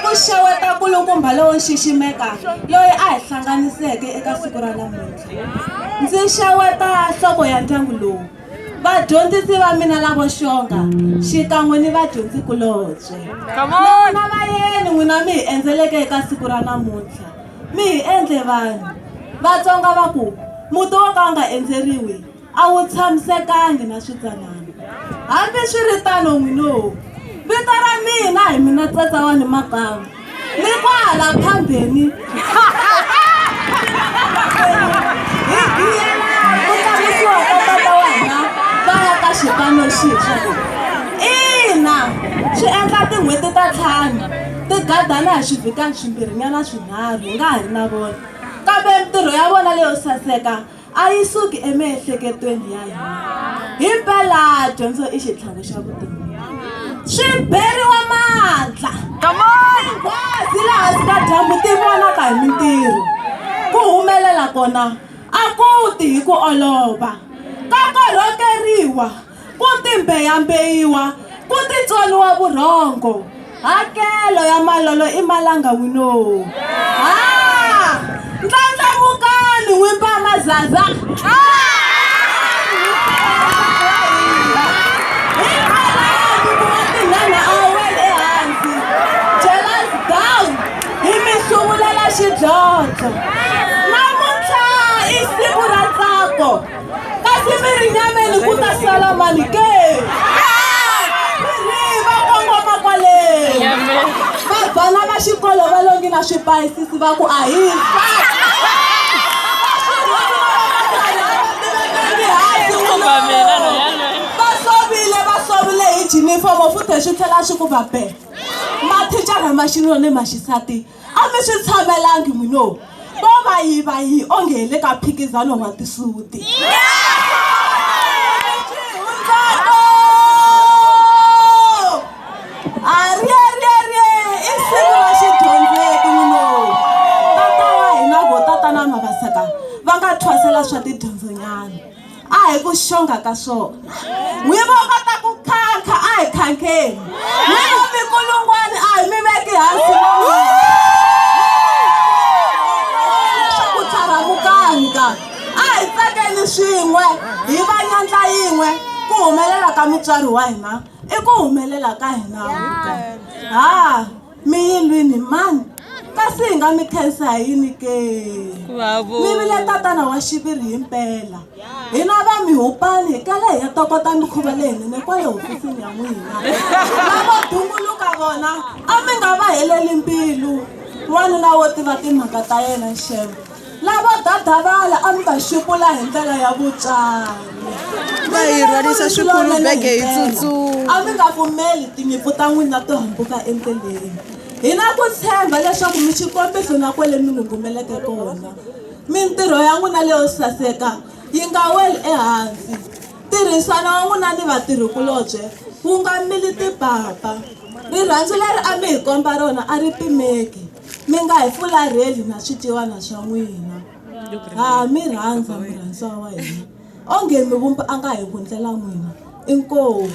ku xeweta kulukumba lowo xiximeka loyi a hi hlanganiseke eka siku ra namuntlha. Ndzi xeweta nhloko ya ndyangu lowu, vadyondzisi va mina lavo xonga xikan'we ni vadyondzikulobye. Na vayeni n'wina mi hi endzeleke eka siku ra namuntlha, mi hi endle vanhu. Vatsonga va ku muti wo ka wu nga endzeriwi a wu tshamisekangi na switsanana. Hambi swi ri tano n'wino, vito ra mina hi mina Tsatsawani Magama ni kwala phambeni hi giyela ku tlamisiwa ka tata wena va ya ka xipano xintshwa. Ina swi endla tin'hweti ta 5 ti gadana hi swivhikana swimbirhinyana swinharhu hi nga ha ri na vona, kambe mintirho ya vona leyo saseka a yi suki emiehleketweni ya hina. Himpela dyondzo i xitlhangu xa vutomi. Swi beriwa mandla, nghwazi laha hansi ka dyambu ti vonaka hi mintirho. Ku humelela kona a ku ti hi ku olova, ka korhokeriwa, ku timbeyambeyiwa, ku titsoniwa vurhongo. Hakelo ya malolo i malanga wino. Ndlandlamukani n'wimba mazaza. Xidlodlo namuntlha i siku ra ntsako, kasi mi ri nyameni ku ta sala mali ke? Va kongoma kwale vana va xikolo va longi na swipayisisi va ku a hisa va sovile hi jinifomo futhi swi tlhela swi ku va be. Mathicara ma xinuna ni ma xisati a mi swi tshamelangi n'wino, vo va yi onge hi le ka mphikizano wa tisuti. I siku ra xidyondzeki n'wino. Tata wa hina vo tatana Mavasaka va nga thwasela swa tidyondzonyana, a hi ku xonga ka swona. N'wina va kota ku khankha a hi khankheni, n'wina mikulungwani a hi mi veki hansi na n'wina. Ku tsharamukanka a hi tsakeni swin'we hi va nyandla yin'we. Ku humelela ka mutswari wa hina i ku humelela ka hina. Mi yilwini mani, kasi hi nga mi khensa hi yini ke? Mi vile tatana wa xiviri himpela. Hina va mihupani hi kale hi ya tokota mikhuva leyinene kwale hofisini ya n'wina. Lavo dunguluka vona a mi nga va heleli mbilu. N'wanuna wo tiva timhaka ta yena xevo. Lavo dadavala a mi va xupula hi ndlela ya vutswari. Va hi rhwarisa swikulu bege hi tsutsuma. A mi nga pfumeli tinyimpfu ta n'wina to hambuka endleleni. Hi na ku tshemba leswaku mi xikombiso na kwele mi lungumeleke kona. Mintirho ya n'wina leyo saseka yi nga weli ehansi. Tirhisana wa n'wina ni vatirhikulobye wu nga mili tipapa. Rirhandzu leri a mi hi komba rona a ri pimeki, mi nga hi fularheli na swiciwana swa n'wina. Mi rhandza murhandziwa wa hina, onge mi vumba a nga hi vundlela n'wina. Inkomu.